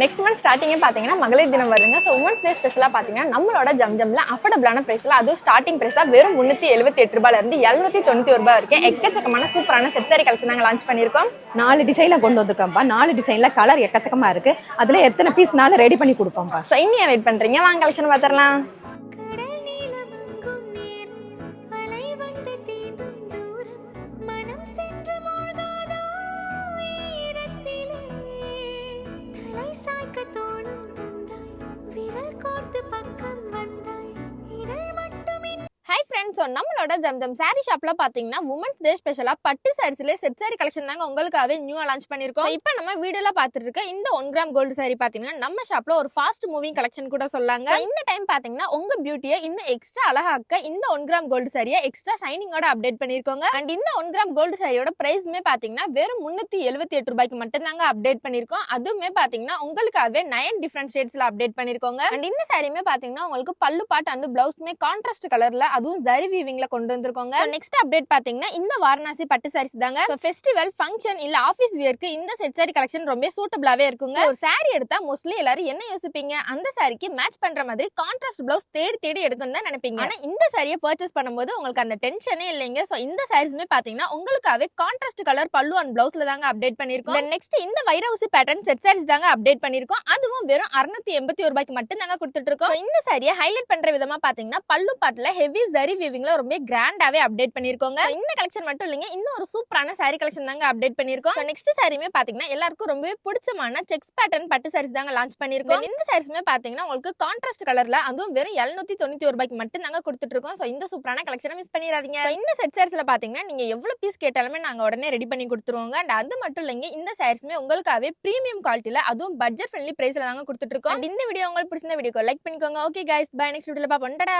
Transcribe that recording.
Next month ஸ்டார்டிங்கே பார்த்தீங்கன்னா மகளிர் தினம் வருங்க. ஸோ உமன்ஸ் டே ஸ்பெஷலாக பார்த்தீங்கன்னா நம்மளோட ஜம்ஜம்ல அஃபோர்டபுளான பிரைஸில் அதுவும் ஸ்டார்டிங் பிரைஸாக வெறும் 378 ரூபாயிலிருந்து 791 ரூபாய் வரைக்கும் எக்கச்சக்கமான சூப்பரான செட் சாரி கலெக்ஷன் நாங்கள் லான்ச் பண்ணியிருக்கோம். 4 டிசைனில் கொண்டு வந்திருக்கோம்ப்பா. 4 டிசைனில் கலர் எக்கச்சக்கமாக இருக்குது. அதில் எத்தனை பீஸ்னாலும் ரெடி பண்ணி கொடுப்போம்ப்பா. ஸோ இன்னும் வெயிட் பண்ணுறீங்க, வாங்க கலெக்ஷன் பார்த்துடலாம். ஹாய் ஃப்ரெண்ட்ஸ், ஸோ நம்மளோட ஜம்ஜம் சாரி ஷாப்ல பாத்தீங்கன்னா உமன்ஸ் டே ஸ்பெஷலா பட்டு சாரீஸ்ல செட் சாரி கலெக்ஷன் தாங்க உங்களுக்காகவே நியூ லான்ச் பண்ணிருக்கோம். இப்போ நம்ம வீடியோல பாத்துட்டு இருக்க இந்த 1 கிராம் கோல்டு சாரி பாத்தீங்கன்னா நம்ம ஷாப்ல ஒரு ஃபாஸ்ட் மூவிங் கலெக்ஷன் கூட சொல்லாங்க. இந்த டைம் பாத்தீங்கன்னா உங்க பியூட்டியை இன்னும் எக்ஸ்ட்ரா அழகாக்க இந்த 1 கிராம் கோல்டு சாரியை எக்ஸ்ட்ரா ஷைனிங்கோட அப்டேட் பண்ணிருக்கோங்க. அண்ட் இந்த 1 கிராம் கோல்டு சாரியோட பிரைஸ்மே பாத்தீங்கன்னா வெறும் 378 ரூபாய்க்கு மட்டும் தாங்க அப்டேட் பண்ணிருக்கோம். அதுவுமே பாத்தீங்கன்னா உங்களுக்காகவே 9 டிஃபரெண்ட் ஷேட்ஸ்ல அப்டேட் பண்ணிருக்கோங்க. அண்ட் இந்த சாரியுமே பாத்தீங்கன்னா உங்களுக்கு பல்லு பாட் அண்ட் பிளவுஸ்மே கான்ட்ராஸ்ட் கலர்ல அதுவும் ஜரி வீவிங்ல கொண்டு வந்திருக்கோங்க. நெக்ஸ்ட் அப்டேட் பாத்தீங்கன்னா இந்த வாரணாசி பட்டு சாரீஸ் தாங்க. ஃபெஸ்டிவல் ஃபங்க்ஷன் இல்ல ஆபீஸ் வியர்க்கு இந்த செட் சாரி கலெக்ஷன் ரொம்ப சூட்டபிளாவே இருக்குங்க. ஒரு சாரி எடுத்தா மோஸ்ட்லி எல்லாரும் என்ன யோசிப்பீங்க, அந்த சாரிக்கு மேட்ச் பண்ற மாதிரி கான்ட்ராஸ்ட் பிளவுஸ் தேடி தேடி எடுக்கணும் தான் நினைப்பீங்க. ஆனா இந்த சாரியை பர்ச்சேஸ் பண்ணும்போது உங்களுக்கு அந்த டென்ஷனே இல்லைங்க. சோ இந்த சாரீஸ்மே பாத்தீங்கன்னா உங்களுக்காகவே கான்ட்ராஸ்ட் கலர் பல்லு அண்ட் பிளவுஸ்ல தாங்க அப்டேட் பண்ணிருக்கோம். நெக்ஸ்ட் இந்த வைரவுசி பேட்டர்ன் செட் சாரீஸ் தாங்க அப்டேட் பண்ணிருக்கோம். அதுவும் வெறும் 681 ரூபாய்க்கு மட்டும் தாங்க கொடுத்துட்டு இருக்கோம். இந்த சாரியை ஹைலைட் பண்ற விதமா பாத்தீங்கன்னா பல்லு பாட்டுல ஹெவி ஜரி வீவிங்ல ரொம்ப கிராண்டாவே அப்டேட் பண்ணிருக்கோங்க. இந்த கலெக்ஷன் மட்டும் இல்லைங்க, இன்னும் ஒரு சூப்பரான சாரி கலெக்ஷன் தாங்க அப்டேட் பண்ணிருக்கோம். நெக்ஸ்ட் சாரியுமே பாத்தீங்கன்னா எல்லாருக்கும் ரொம்பவே பிடிச்சமான செக்ஸ் பேட்டர்ன் பட்டு சாரீஸ் தாங்க லான்ச் பண்ணிருக்கோம். இந்த சாரீஸ்மே பாத்தீங்கன்னா உங்களுக்கு கான்ட்ராஸ்ட் கலர்ல அதுவும் வெறும் 791 ரூபாய்க்கு மட்டும் தாங்க கொடுத்துட்டு இருக்கோம். சோ இந்த சூப்பரான கலெக்ஷனை மிஸ் பண்ணிடாதீங்க. இந்த செட் சாரீஸ்ல பாத்தீங்கன்னா நீங்க எவ்வளவு பீஸ் கேட்டாலுமே நாங்க உடனே ரெடி பண்ணி கொடுத்துருவோங்க. அண்ட் அது மட்டும் இல்லைங்க, இந்த சாரீஸ்மே உங்களுக்காகவே பிரீமியம் குவாலிட்டில அதுவும் பட்ஜெட் ஃப்ரெண்ட்லி பிரைஸ்ல தாங்க கொடுத்துட்டு இருக்கோம். இந்த வீடியோ உங்களுக்கு பிடிச்சிருந்த வீடியோக்கு லைக் பண்ணிக்கோங்க. Okay guys, by. நெக்ஸ்ட் வீடியோல பாப்போம். டாடா.